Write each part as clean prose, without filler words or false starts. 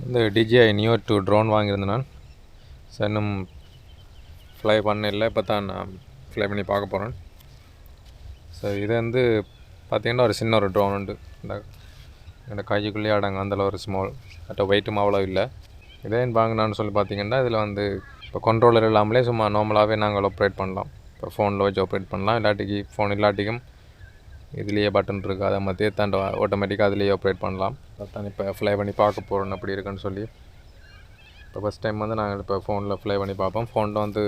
இந்த DJI Neo 2 drone வாங்கியிருந்தேன் நான். இன்னும் ஃப்ளை பண்ணல, இப்போ தான் நான் ஃப்ளை பண்ணி பார்க்க போகிறேன். இது வந்து பார்த்திங்கன்னா ஒரு சின்ன ஒரு ட்ரோன் உண்டு. இந்த கைக்குள்ளேயே அடங்க அந்தளவு ஒரு ஸ்மால், வெயிட்டும் அவ்வளோ இல்லை. இதேன்னு வாங்கினான்னு சொல்லி பார்த்திங்கன்னா இதில் வந்து இப்போ கண்ட்ரோலர் இல்லாமலே சும்மா நார்மலாகவே நாங்கள் ஆப்ரேட் பண்ணலாம். இப்போ ஃபோனில் வச்சு ஆப்ரேட் பண்ணலாம், இல்லாட்டிக்கு ஃபோன் இல்லாட்டிக்கும் இதுலேயே பட்டன் இருக்குது, அதை மத்தியே தாண்ட ஆட்டோமேட்டிக்காக அதிலேயே ஆப்ரேட் பண்ணலாம். அதான் இப்போ ஃப்ளை பண்ணி பார்க்க போகிறோம் அப்படி இருக்குன்னு சொல்லி. இப்போ ஃபஸ்ட் டைம் வந்து நாங்கள் இப்போ ஃபோனில் ஃப்ளை பண்ணி பார்ப்போம். ஃபோனில் வந்து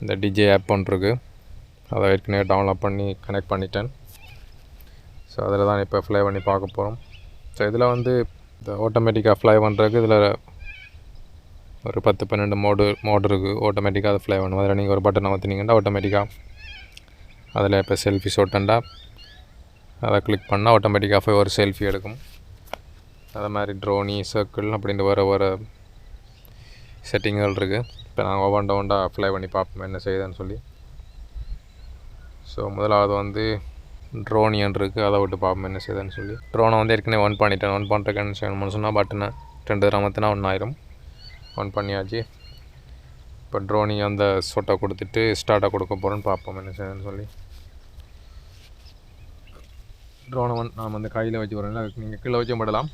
இந்த DJI ஆப் ஒன்று இருக்குது, அதை ஏற்கனவே டவுன்லோட் பண்ணி கனெக்ட் பண்ணிட்டேன். அதில் தான் இப்போ ஃப்ளை பண்ணி பார்க்க போகிறோம். இதில் வந்து இந்த ஆட்டோமேட்டிக்காக ஃப்ளை பண்ணுறதுக்கு இதில் ஒரு 10-12 மோடு இருக்குது. ஆட்டோமேட்டிக்காக அதை ஃப்ளை பண்ணும். அதில் நீங்கள் ஒரு பட்டன் அமர்த்தினீங்கன்னா ஆட்டோமேட்டிக்காக அதில் இப்போ செல்ஃபி ஷாட்டண்டா அதை கிளிக் பண்ணால் ஆட்டோமேட்டிக்காக ஒரு செல்ஃபி எடுக்கும். அதை மாதிரி ட்ரோனி சர்க்கிள் அப்படின்ற வேறு செட்டிங்கள் இருக்குது. இப்போ நாங்கள் ஒவ்வொன்றா அப்ளை பண்ணி பார்ப்போம் என்ன செய்யுதுன்னு சொல்லி. முதலாவது வந்து ட்ரோனியன் இருக்குது, அதை விட்டு பார்ப்போம் என்ன செய்யுதுன்னு சொல்லி. ட்ரோனை வந்து ஏற்கனவே ஒன் பண்ணிட்டேன். ஒன் பண்ணுறதுக்கு என்ன செய்யணும்னு சொன்னால் பட்டனை 2 தடவை அமர்த்தினா 1 ஆயிரும். ஒன் பண்ணியாச்சு. இப்போ ட்ரோனி அந்த சொட்டை கொடுத்துட்டு ஸ்டார்ட்டாக கொடுக்க போகிறோன்னு பார்ப்போம் என்ன செய்யுதுன்னு சொல்லி. ட்ரோனை நான் வந்து கையில் வச்சு விட்றேன், அதுக்கு நீங்கள் கீழே வச்சு விடலாம்,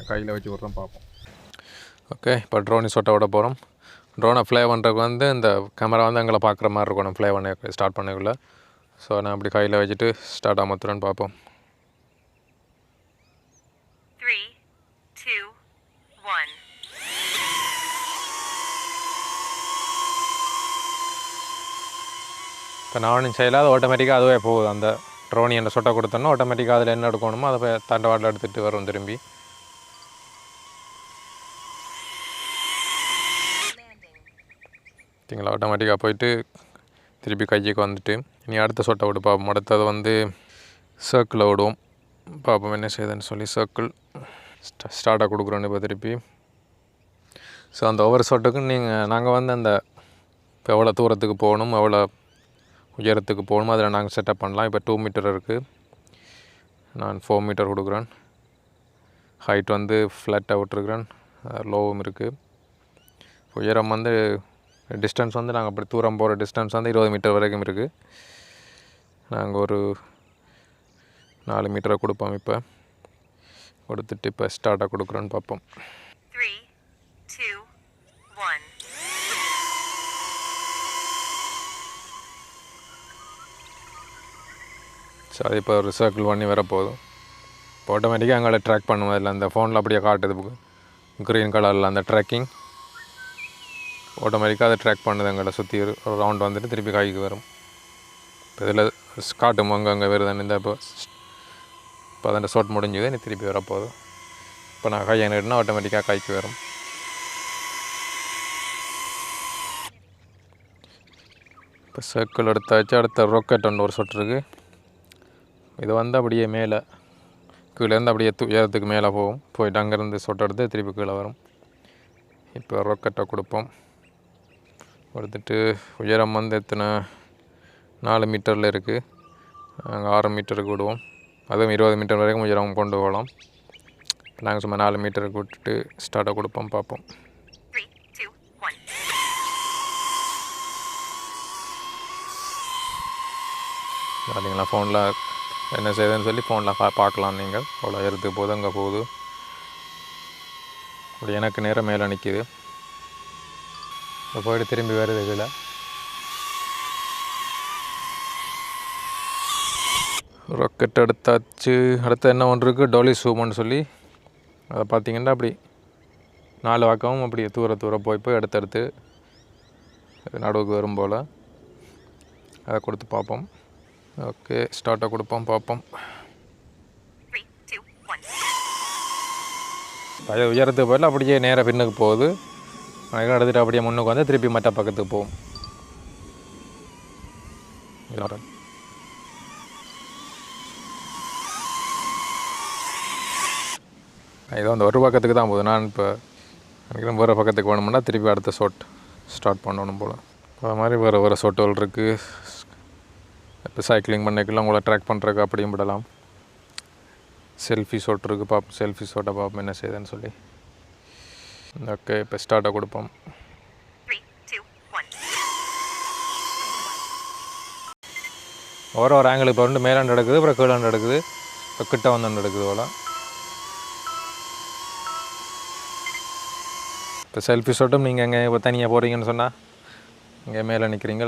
கையில் வச்சு விட்றோம் பார்ப்போம். ஓகே, இப்போ ட்ரோனி சொட்டை விட போகிறோம். ட்ரோனை ஃப்ளை பண்ணுறதுக்கு வந்து இந்த கேமரா வந்து எங்களை பார்க்குற மாதிரி இருக்கும் நம்ம ஃப்ளை பண்ண ஸ்டார்ட் பண்ணக்குள்ள. நான் அப்படி கையில் வச்சுட்டு ஸ்டார்ட் ஆமத்துறேன்னு பார்ப்போம். 3, 2, 1. இப்போ நான் ஒன்றும் செய்யல, அது ஆட்டோமேட்டிக்காக அதுவே போகுது. அந்த ட்ரோனி என்ன சொட்டை கொடுத்தோன்னா ஆட்டோமேட்டிக்காக அதில் என்ன எடுக்கணுமோ அதை போய் தண்டவாட்டில் எடுத்துகிட்டு வரும் திரும்பி. சரிங்களா, ஆட்டோமேட்டிக்காக போயிட்டு திருப்பி கைக்கு வந்துட்டு இனி அடுத்த சொட்டை விட்டு பார்ப்போம். அடுத்தது வந்து சர்க்கிளை விடுவோம், பார்ப்போம் என்ன செய்யுதுன்னு சொல்லி. சர்க்கிள் ஸ்டார்ட்டாக கொடுக்குறோன்னு இப்போ திருப்பி. அந்த ஒவ்வொரு சொட்டுக்கும் நாங்கள் வந்து அந்த இப்போ எவ்வளோ தூரத்துக்கு போகணும், எவ்வளோ உயரத்துக்கு போகணுமோ அதில் நாங்கள் செட்டப் பண்ணலாம். இப்போ 2 மீட்டர் இருக்குது, நான் 4 மீட்டர் கொடுக்குறேன். ஹைட் வந்து ஃப்ளாட்டாக விட்டுருக்குறேன், லோவும் இருக்குது. உயரம் வந்து டிஸ்டன்ஸ் வந்து நாங்கள் அப்படி தூரம் போகிற டிஸ்டன்ஸ் வந்து 20 மீட்டர் வரைக்கும் இருக்குது. நாங்கள் ஒரு 4 மீட்டரை கொடுப்போம். இப்போ கொடுத்துட்டு இப்போ ஸ்டார்ட்டாக கொடுக்குறோன்னு பார்ப்போம். 3, 2, 1. அது இப்போ ஒரு சர்க்கிள் பண்ணி வரப்போகுது. இப்போ ஆட்டோமேட்டிக்காக எங்களை ட்ராக் பண்ணுவோம். அதில் அந்த ஃபோனில் அப்படியே காட்டுது க்ரீன் கலரில் அந்த ட்ராக்கிங். ஆட்டோமேட்டிக்காக அதை ட்ராக் பண்ணுது, எங்களை சுற்றி ஒரு ரவுண்ட் வந்துட்டு திருப்பி கைக்கு வரும். இப்போ இதில் காட்டும் அங்கே வருதுன்னு. இப்போ அதோட ஷாட் முடிஞ்சுது, நீ திருப்பி வரப்போகுது. இப்போ நான் கையை நிறுத்தினா ஆட்டோமேட்டிக்காக கைக்கு வரும். இப்போ சர்க்கிள் எடுத்தாச்சு. அடுத்த ராக்கெட் ஒன்று ஒரு ஷாட் இருக்குது. இது வந்து அப்படியே மேலே கீழேருந்து அப்படியே உயரத்துக்கு மேலே போகும். போயிட்டு அங்கேருந்து ஷாட் எடுத்து திருப்பி கீழே வரும். இப்போ ராக்கெட்டை கொடுப்போம். கொடுத்துட்டு உயரம் வந்து எத்தனை 4 மீட்டரில் இருக்குது, நாங்கள் 6 மீட்டருக்கு விடுவோம். அதுவும் 20 மீட்டர் வரைக்கும் உயரம் கொண்டு போகலாம். நாங்கள் சும்மா 4 மீட்டருக்கு விட்டுட்டு ஸ்டார்ட்டாக கொடுப்போம் பார்ப்போம். 3, 2, 1. பார்த்தீங்களா, ஃபோனில் என்ன செய்யுதுன்னு சொல்லி ஃபோனில் பார்க்கலாம். நீங்கள் அவ்வளோ உயரத்துக்கு போகுது, அங்கே போகுது. அப்படி எனக்கு நேரம் மேலே நிற்கிது. இப்போ போய்ட்டு திரும்பி வருது கீழே. ராக்கெட் எடுத்தாச்சு. அடுத்து என்ன ஒன்று இருக்குது, டோலி சூமன்னு சொல்லி. அதை பார்த்திங்கன்னா அப்படி 4 பக்கமும் அப்படி தூர போய் எடுத்து நடுவுக்கு வரும் போல். அதை கொடுத்து பார்ப்போம். ஓகே, ஸ்டார்ட்டாக கொடுப்போம் பார்ப்போம். 3, 2, 1. அது உயரத்துக்கு போயிடல, அப்படியே நேராக பின்னுக்கு போகுது. அதுக்கு எடுத்துகிட்டு அப்படியே முன்னுக்கு வந்து திருப்பி மற்ற பக்கத்துக்கு போகும். இது வந்து ஒரு பக்கத்துக்கு தான் போகுது. நான் இப்போ நினைக்கிறேன் வேறு பக்கத்துக்கு வேணும்னா திருப்பி அடுத்த ஷாட் ஸ்டார்ட் பண்ணணும் போல். அது மாதிரி வேறு ஷாட்டுகள் இருக்குது. இப்போ சைக்கிளிங் பண்ணிக்கலாம், உங்களை ட்ராக் பண்ணுறதுக்கு அப்படியும் விடலாம். செல்ஃபி ஷாட் இருக்குது, செல்ஃபி ஷாட்டை பார்ப்போம் என்ன செய்யுதுன்னு சொல்லி. ஓகே இப்போ ஸ்டார்ட்டை கொடுப்போம். 3, 2, 1. ஒரு ஆங்கிள் இப்போ வந்து மேலாண்டு எடுக்குது, அப்புறம் கீழாண்டு எடுக்குது, இப்போ கிட்ட வந்து எடுக்குது போல். இப்போ செல்ஃபி ஷாட்டும் நீங்கள் எங்கே இப்போ தனியாக போகிறீங்கன்னு சொன்னால் இங்கே மேலே நிற்கிறீங்க,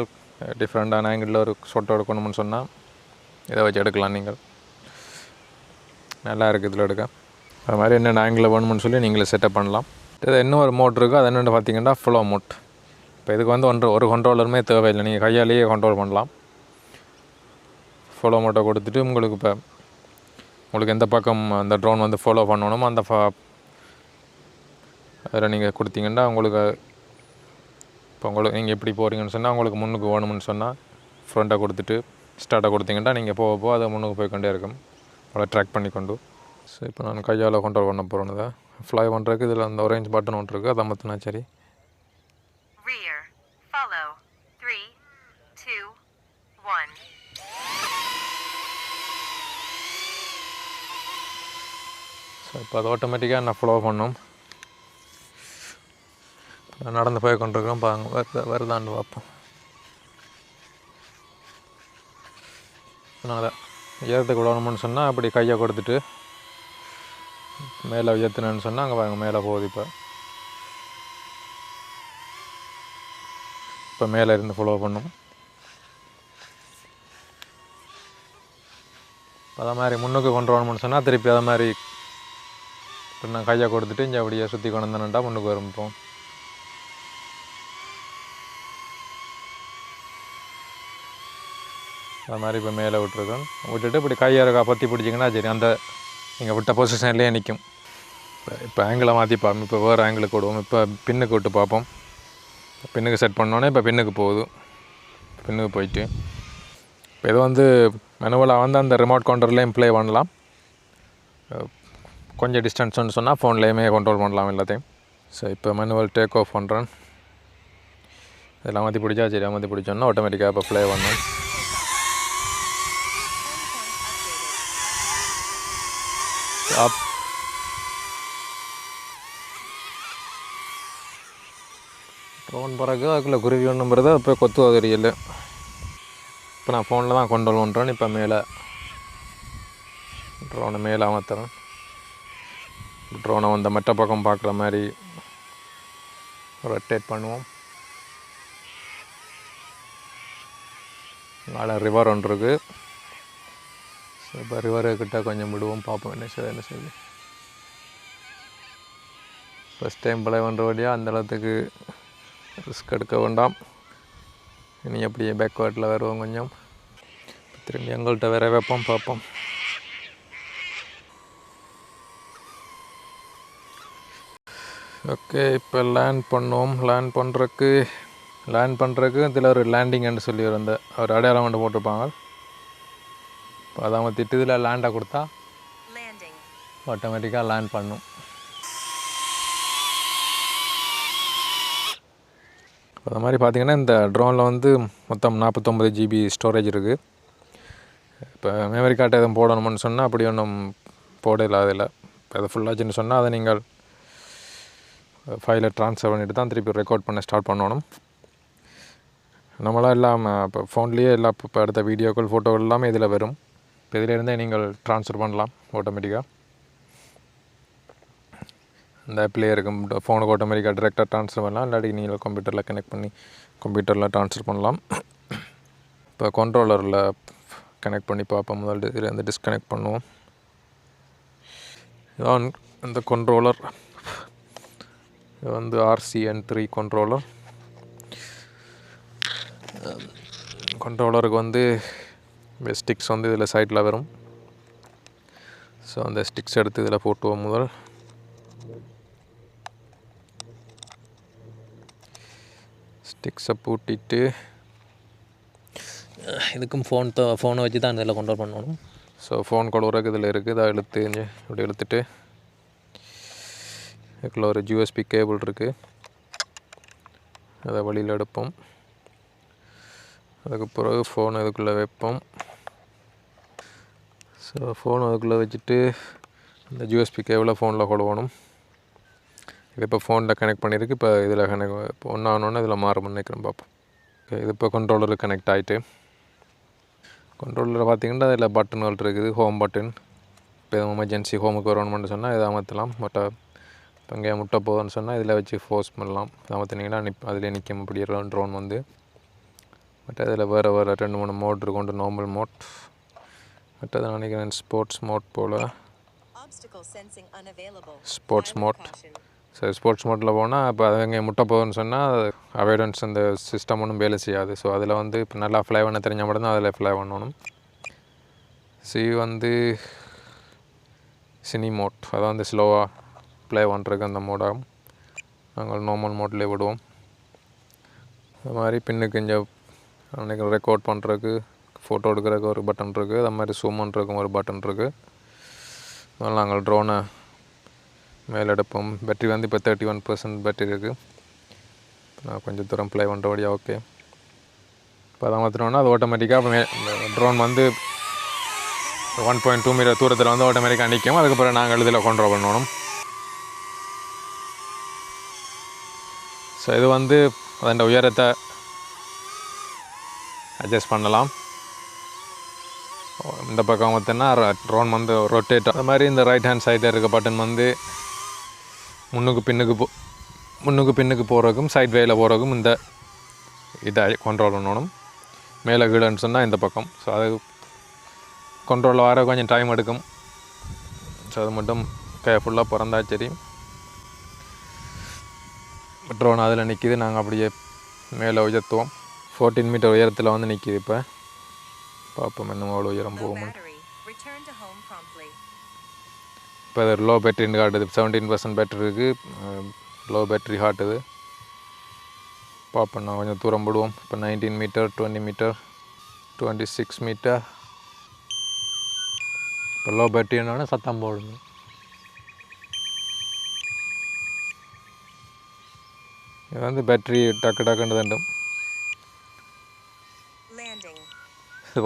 டிஃப்ரெண்ட்டான ஆங்கிளில் ஒரு ஷாட் எடுக்கணும்னு சொன்னால் இதை வச்சு எடுக்கலாம். நீங்கள் நல்லா இருக்குது இதில் எடுக்க. அது மாதிரி என்னென்ன ஆங்கிளில் வேணும்னு சொல்லி நீங்களே செட்டப் பண்ணலாம். இது இன்னும் ஒரு மோட் இருக்குது, அது என்னென்னு பார்த்தீங்கன்னா ஃப்ளோ மோட். இப்போ இதுக்கு வந்து ஒரு கண்ட்ரோலருமே தேவையில்லை, நீங்கள் கையாலேயே கண்ட்ரோல் பண்ணலாம். ஃபாலோ மோட்டை கொடுத்துட்டு உங்களுக்கு எந்த பக்கம் அந்த ட்ரோன் வந்து ஃபாலோ பண்ணணுமோ அந்த அதில் நீங்கள் கொடுத்தீங்கன்னா உங்களுக்கு இப்போ நீங்கள் எப்படி போகிறீங்கன்னு சொன்னால் உங்களுக்கு முன்னுக்கு வேணும்னு சொன்னால் ஃப்ரண்ட்டை கொடுத்துட்டு ஸ்டார்ட்டை கொடுத்தீங்கன்னா நீங்கள் போக அதை முன்னுக்கு போய்கொண்டே இருக்கும், அவ்வளோ ட்ராக் பண்ணிக்கொண்டு. ஸோ இப்போ நான் கையால் கண்ட்ரோல் பண்ண போகிறேன். இதை ஃப்ளை பண்ணுறதுக்கு இதில் அந்த ஆரஞ்சு பட்டன் ஒன்று இருக்குது, அதை மற்றினா சரி. Rear. Follow. 3, 2, 1. ஸோ இப்போ அது ஆட்டோமேட்டிக்காக நான் ஃபாலோ பண்ணோம். நான் நடந்து போய் கொண்டிருக்கோம், பாருங்க வருதான்னு பார்ப்போம். நான் அதை ஏறத்துக்கு விடணும்னு சொன்னால் அப்படி கையை கொடுத்துட்டு மேலே உயர்த்தினேன்னு சொன்னால் அங்கே பாருங்க மேலே போகுது. இப்போ மேலே இருந்து ஃபாலோ பண்ணும். அதை மாதிரி முன்னுக்கு கொண்டு வரணும்னு சொன்னால் திருப்பி அதை மாதிரி இப்போ நான் கையை கொடுத்துட்டு இங்கே அப்படியே சுற்றி கொண்டு வந்தேன்டா முன்னுக்கு வரும்போம். அது மாதிரி இப்போ மேலே விட்டுட்டு இப்படி கையை பற்றி பிடிச்சிங்கன்னா சரி, அந்த நீங்கள் விட்ட பொசிஷன்லேயே நிற்கும். இப்போ ஆங்கிளை மாற்றி பார்ப்போம். இப்போ வேறு ஆங்கிளுக்கு விடுவோம். இப்போ பின்னுக்கு விட்டு பார்ப்போம். பின்னுக்கு செட் பண்ணோன்னே இப்போ பின்னுக்கு போகுது, பின்னுக்கு போயிட்டு இப்போ இது வந்து மெனுவலாக வந்து அந்த ரிமோட் கண்ட்ரோல்லையும் ப்ளே பண்ணலாம். கொஞ்சம் டிஸ்டன்ஸ்னு சொன்னால் ஃபோன்லேயுமே கண்ட்ரோல் பண்ணலாம் எல்லாத்தையும். ஸோ இப்போ மெனுவல் டேக் ஆஃப் பண்ணுறேன். இதெல்லாம் மாற்றி பிடிச்சா சரி, மாற்றி பிடிச்சோன்னா ஆட்டோமேட்டிக்காக இப்போ ப்ளே பண்ணணும். ட்ரோன் பிறகு அதுக்குள்ளே குருவி ஒன்றுங்கிறத இப்போ கொத்து தெரியல. இப்போ நான் ஃபோனில் தான் கண்ட்ரோல் பண்ணுறேன். இப்போ மேலே ட்ரோனை மேலே அமர்த்துறேன். ட்ரோனை வந்து மற்ற பக்கம் பார்க்குற மாதிரி ரொட்டேட் பண்ணுவோம். மேலே ரிவர் ஒன்று இருக்குது. ஸோ இப்போ ரிவர்கிட்ட கொஞ்சம் விடுவோம், பார்ப்போம் என்ன செய்யுது. ஃபஸ்ட் டைம் ப்ளே பண்ணுற வழியாக அந்தளவுக்கு ரிஸ்க் எடுக்க வேண்டாம். இனி அப்படியே பேக்வேர்டில் வருவோம் கொஞ்சம். திரும்பி எங்கள்கிட்ட வேற வைப்போம், பார்ப்போம். ஓகே இப்போ லேண்ட் பண்ணுவோம். லேண்ட் பண்ணுறதுக்கு இதில் ஒரு லேண்டிங்னு சொல்லி ஒரு அடையாளம் கொண்டு போட்டிருப்பாங்க. இப்போ அதை திட்டு இதில் லேண்டை கொடுத்தா ஆட்டோமேட்டிக்காக லேண்ட் பண்ணும். அது மாதிரி பார்த்திங்கன்னா இந்த ட்ரோனில் வந்து மொத்தம் 49 GB ஸ்டோரேஜ் இருக்குது. இப்போ மெமரி கார்டு எதுவும் போடணும்னு சொன்னால் அப்படி ஒன்றும் போடல. அதில் இப்போ அதை ஃபுல்லாச்சுன்னு சொன்னால் அதை நீங்கள் ஃபைலை ட்ரான்ஸ்ஃபர் பண்ணிவிட்டு தான் திருப்பி ரெக்கார்ட் பண்ண ஸ்டார்ட் பண்ணணும். நம்மளாம் இல்லாமல் இப்போ ஃபோன்லேயே இப்போ எடுத்த வீடியோக்கள் ஃபோட்டோக்கள் எல்லாமே இதில் வரும். இப்போ இதிலேருந்தே நீங்கள் ட்ரான்ஸ்ஃபர் பண்ணலாம் ஆட்டோமேட்டிக்காக. இந்த ஆப்லேயே இருக்கும். ஃபோனுக்கு ஆட்டோமேட்டிக்காக டிரெக்டாக ட்ரான்ஸ்ஃபர் பண்ணலாம், இல்லாட்டி நீங்கள் கம்ப்யூட்டரில் கனெக்ட் பண்ணி கம்ப்யூட்டரில் ட்ரான்ஸ்ஃபர் பண்ணலாம். இப்போ கண்ட்ரோலரில் கனெக்ட் பண்ணி பார்ப்போம். முதல்ல இதில் டிஸ்கனெக்ட் பண்ணுவோம். இதான் இந்த கண்ட்ரோலர். இது வந்து RCN3 கண்ட்ரோலர். கண்ட்ரோலருக்கு வந்து ஸ்டிக்ஸ் வந்து இதில் சைடில் வரும். ஸோ அந்த ஸ்டிக்ஸ் எடுத்து இதில் போட்டுவோம். முதல் ஸ்டிக்ஸை பூட்டிட்டு இதுக்கும் ஃபோனை வச்சு தான் இதில் கண்ட்ரோல் பண்ணணும். ஸோ ஃபோன் கொடுக்குறதுக்கு இதில் இருக்குது. அதை இப்படி இழுத்துட்டு இதுக்குள்ள ஒரு USB கேபிள் இருக்குது, அதை வழியில் எடுப்போம். அதுக்கு பிறகு ஃபோன் இதுக்குள்ளே வைப்போம். ஸோ ஃபோன் அதுக்குள்ளே வச்சுட்டு இந்த USB கேபிளை ஃபோனில் கொடுக்கணும். இது இப்போ ஃபோனில் கனெக்ட் பண்ணியிருக்கு. இப்போ இதில் கனெக்ட் இப்போ ஒன்றானோன்னு இதில் மாறும்னு நினைக்கிறேன் பார்ப்போம். ஓகே, இது இப்போ கண்ட்ரோலரு கனெக்ட் ஆகிட்டு கண்ட்ரோலரில் பார்த்திங்கன்னா அதில் பட்டன்கள் இருக்குது. ஹோம் பட்டன், இப்போ எதுவும் எமர்ஜென்சி ஹோமுக்கு வரணும்னு சொன்னால் இதை அமர்த்தலாம். பட் இப்போ இங்கே முட்டை போகுதுன்னு சொன்னால் இதில் வச்சு ஃபோர்ஸ் பண்ணலாம். அமர்த்தினீங்கன்னா அதிலே நிற்கும் அப்படி ட்ரோன் வந்து. பட் அதில் வேறு 2-3 மோட் இருக்கும். நார்மல் மோட், பட் அதை நினைக்கிறேன் ஸ்போர்ட்ஸ் மோட் போல். Sports mode. சரி, ஸ்போர்ட்ஸ் மோட்டில் போனால் இப்போ அது எங்கே முட்டை போகுதுன்னு சொன்னால் அவைடன்ஸ் அந்த சிஸ்டம் ஒன்றும் வேலை செய்யாது. ஸோ அதில் வந்து இப்போ நல்லா ஃப்ளை பண்ண தெரிஞ்சால் மட்டும்தான் அதில் ஃப்ளை பண்ணணும். வந்து சினி மோட், அதை வந்து ஸ்லோவாக ப்ளே பண்ணுறதுக்கு அந்த மோடாகும். நாங்கள் நார்மல் மோட்லேயே விடுவோம். அது மாதிரி பின்னுக்கு இங்கே அன்றைக்கி ரெக்கார்ட் பண்ணுறதுக்கு, ஃபோட்டோ எடுக்கிறதுக்கு ஒரு பட்டன் இருக்குது. அது மாதிரி ஜூம் பண்ணுறதுக்கும் ஒரு பட்டன் இருக்குது. அதனால் நாங்கள் ட்ரோனை மேலே எடுப்போம். பேட்டரி வந்து இப்போ 31% பேட்டரி இருக்குது. நான் கொஞ்சம் தூரம் ப்ளே பண்ணுறபடியா. ஓகே, இப்போ அதை மாற்றினோன்னா அது ஆட்டோமேட்டிக்காக ட்ரோன் வந்து 1.2 மீட்டர் தூரத்தில் வந்து ஆட்டோமேட்டிக்காக நிற்கும். அதுக்கப்புறம் நாங்கள் இதில் கண்ட்ரோல் பண்ணணும். ஸோ இது வந்து அதோட உயரத்தை அட்ஜஸ்ட் பண்ணலாம். இந்த பக்கம் பார்த்தீங்கன்னா ட்ரோன் வந்து ரொட்டேட். அது மாதிரி இந்த ரைட் ஹேண்ட் சைடில் இருக்க பட்டன் வந்து முன்னுக்கு பின்னுக்கு போகிறதுக்கும் சைட் வேயில் போகிறதுக்கும் இந்த இதை கண்ட்ரோல் பண்ணணும். மேலே கீழேன்னு சொன்னால் இந்த பக்கம். ஸோ அது கண்ட்ரோலில் வர கொஞ்சம் டைம் எடுக்கும். ஸோ அது மட்டும் கேர்ஃபுல்லாக பிறந்தா சரி. ட்ரோன் அதில் நிற்கிது. நாங்கள் அப்படியே மேலே உயர்த்துவோம். 14 மீட்டர் உயரத்தில் வந்து நிற்கிது. இப்போ பார்ப்போம் இன்னும் அவ்வளோ உயரம் போகும். இப்போ அது லோ பேட்டரின்னு காட்டுது. 17% பேட்டரி இருக்குது. லோ பேட்டரி காட்டுது. பார்ப்போம், நான் கொஞ்சம் தூரம் போடுவோம். இப்போ 19 மீட்டர், 20 மீட்டர், 26 மீட்டர். இப்போ லோ பேட்டரின்னு சத்தம் போடுங்க. இது வந்து பேட்டரி டக்குன்னு தண்டும்.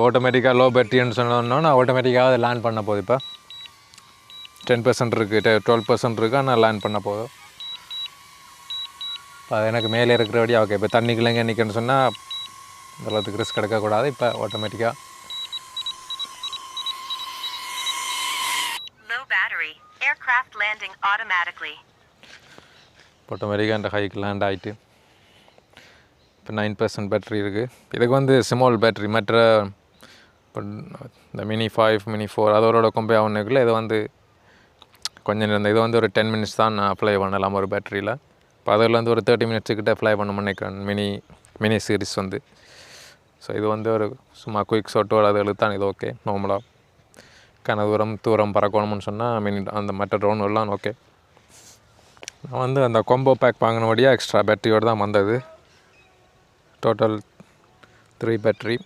ஆட்டோமேட்டிக்காக லோ பேட்டரின்னு சொன்னோன்னா ஆட்டோமேட்டிக்காக அதை லேண்ட் பண்ண போகுது. இப்போ 10% இருக்குது, 12% இருக்குது. ஆனால் லேண்ட் பண்ண போதும். இப்போ அது எனக்கு மேலே இருக்கிறபடி ஓகே. இப்போ தண்ணிக்குள்ள எங்கே நிற்கணும்னு சொன்னால் இதெல்லாத்துக்கு ரிஸ்க் எடுக்கக்கூடாது. இப்போ ஆட்டோமேட்டிக்காக அந்த ஹைக்கு லேண்ட் ஆகிட்டு இப்போ 9% பேட்டரி இருக்குது. இதுக்கு வந்து ஸ்மால் பேட்டரி. மற்ற இப்போ இந்த மினி 5, மினி 4 அதோட கம்பேர் ஆகணுக்குள்ள இது வந்து கொஞ்சம் நேரம். இது வந்து ஒரு 10 மினிட்ஸ் தான் நான் அப்ளை பண்ணலாம் ஒரு பேட்டரியில். இப்போ அதில் வந்து ஒரு 30 மினிட்ஸுக்கிட்ட அப்ளை பண்ண நினைக்கிறேன் மினி சீரிஸ் வந்து. ஸோ இது வந்து ஒரு சும்மா குயிக் ஷாட்டோ அதுகளுக்கு தான் இது ஓகே. நார்மலாக தூரம் பறக்கணும்னு சொன்னால் அந்த மற்ற ட்ரோன் எல்லாம் ஓகே. நான் வந்து அந்த காம்போ பேக் வாங்கினபடியாக எக்ஸ்ட்ரா பேட்டரியோடு தான் வந்தது. Total 3 battery.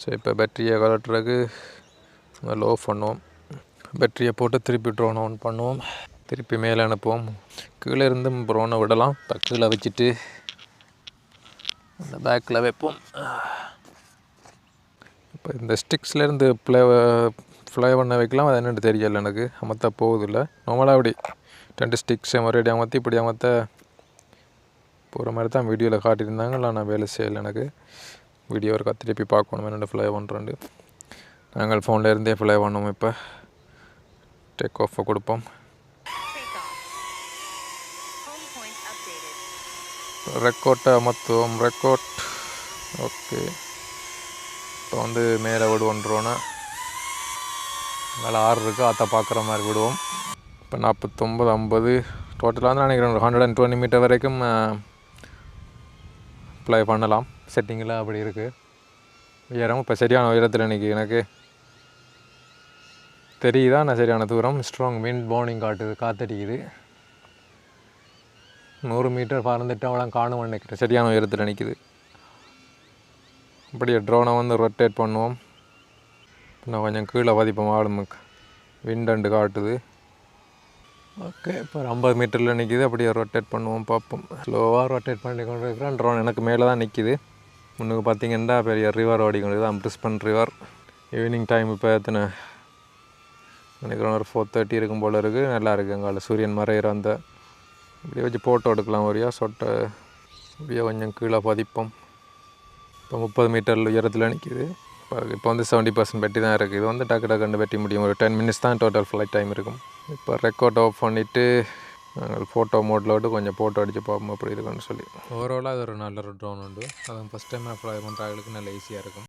ஸோ இப்போ பேட்டரியை கலட்டுறதுக்கு லோ பண்ணுவோம். பேட்டரியை போட்டு திருப்பி ட்ரோன் ஆன் பண்ணுவோம். திருப்பி மேலே அனுப்புவோம். கீழே இருந்து ட்ரோனை விடலாம். இப்போ கீழே வச்சுட்டு அந்த பேக்கில் வைப்போம். இப்போ இந்த ஸ்டிக்ஸ்லேருந்து ஃப்ளை பண்ண வைக்கலாம். அது என்னென்னு தெரியலை எனக்கு. அமர்த்த போகுதில்ல. நார்மலாக அப்படி 2 ஸ்டிக்ஸை மறுபடி அமர்த்தி இப்படி அமர்த்த போகிற மாதிரி தான் வீடியோவில் காட்டியிருந்தாங்க. இல்லை நான் வேலை செய்யலை. எனக்கு வீடியோ ஒரு திருப்பி பார்க்கணும் என்னென்ன ஃப்ளை பண்ணுறேன்ட்டு. நாங்கள் ஃபோனில் இருந்தே ஃப்ளை பண்ணுவோம். இப்போ டேக் ஆஃபை கொடுப்போம். ரெக்கார்டை அமர்த்துவோம். Record okay. இப்போ வந்து மேலே விடுவோன்றோன்னா மேலே 6 இருக்குது. அதை பார்க்குற மாதிரி விடுவோம். இப்போ 49, 50 டோட்டலாக வந்து நினைக்கிறேன் 120 மீட்டர் வரைக்கும் ப்ளை பண்ணலாம். செட்டிங்கில் அப்படி இருக்குது. உயரம் இப்போ சரியான உயரத்தில் நிற்கி எனக்கு தெரியுதா. நான் சரியான தூரம். ஸ்ட்ராங் விண்ட் பவுனிங் காட்டுது, காற்றடிக்குது. 100 மீட்டர் பறந்துட்டு அவ்வளோ காணும் நினைக்கிறேன். சரியான உயரத்தில் நிற்கிது. அப்படியே ட்ரோனை வந்து ரொட்டேட் பண்ணுவோம். நான் கொஞ்சம் கீழே பதிப்போம். ஆளுமுக்கு விண்டண்டு காட்டுது. ஓகே, இப்போ 50 மீட்டரில் நிற்கிது. அப்படியே ரொட்டேட் பண்ணுவோம், பார்ப்போம். ஸ்லோவாக ரொட்டேட் பண்ணி கொண்டு இருக்கிறேன். ட்ரோன் எனக்கு மேலே தான் நிற்கிது. முன்னுக்கு பார்த்திங்கன்னா பெரிய ரிவர் ஓடிக்கொண்டு தான் பிரிஸ்பன் ரிவர். ஈவினிங் டைம் இப்போ எத்தனை நினைக்கிறேன் ஒரு 4:30 இருக்கும் போல் இருக்குது. நல்லா இருக்குது. எங்கால சூரியன் மறையிற அந்த இப்படியே வச்சு ஃபோட்டோ எடுக்கலாம் ஒரியா சொட்டை இப்படியே கொஞ்சம் கீழே பதிப்போம். இப்போ 30 மீட்டர் உயரத்தில் நிற்கிது. இப்போ வந்து 70% பேட்டரி தான் இருக்குது. இது வந்து டக்கு டக்குன்னு பேட்டரி முடியும். ஒரு 10 மினிட்ஸ் தான் டோட்டல் ஃப்ளைட் டைம் இருக்கும். இப்போ ரெக்கார்ட் ஆஃப் பண்ணிவிட்டு நாங்கள் ஃபோட்டோ மோட்டில் விட்டு கொஞ்சம் ஃபோட்டோ அடித்து பார்ப்போம் அப்படி இருக்குன்னு சொல்லி. ஓவராலாக அது ஒரு நல்ல ஒரு ட்ரோன் உண்டு. அது ஃபஸ்ட் டைம் ஃப்ளை பண்ணுற ஆளுக்கு நல்ல ஈஸியாக இருக்கும்.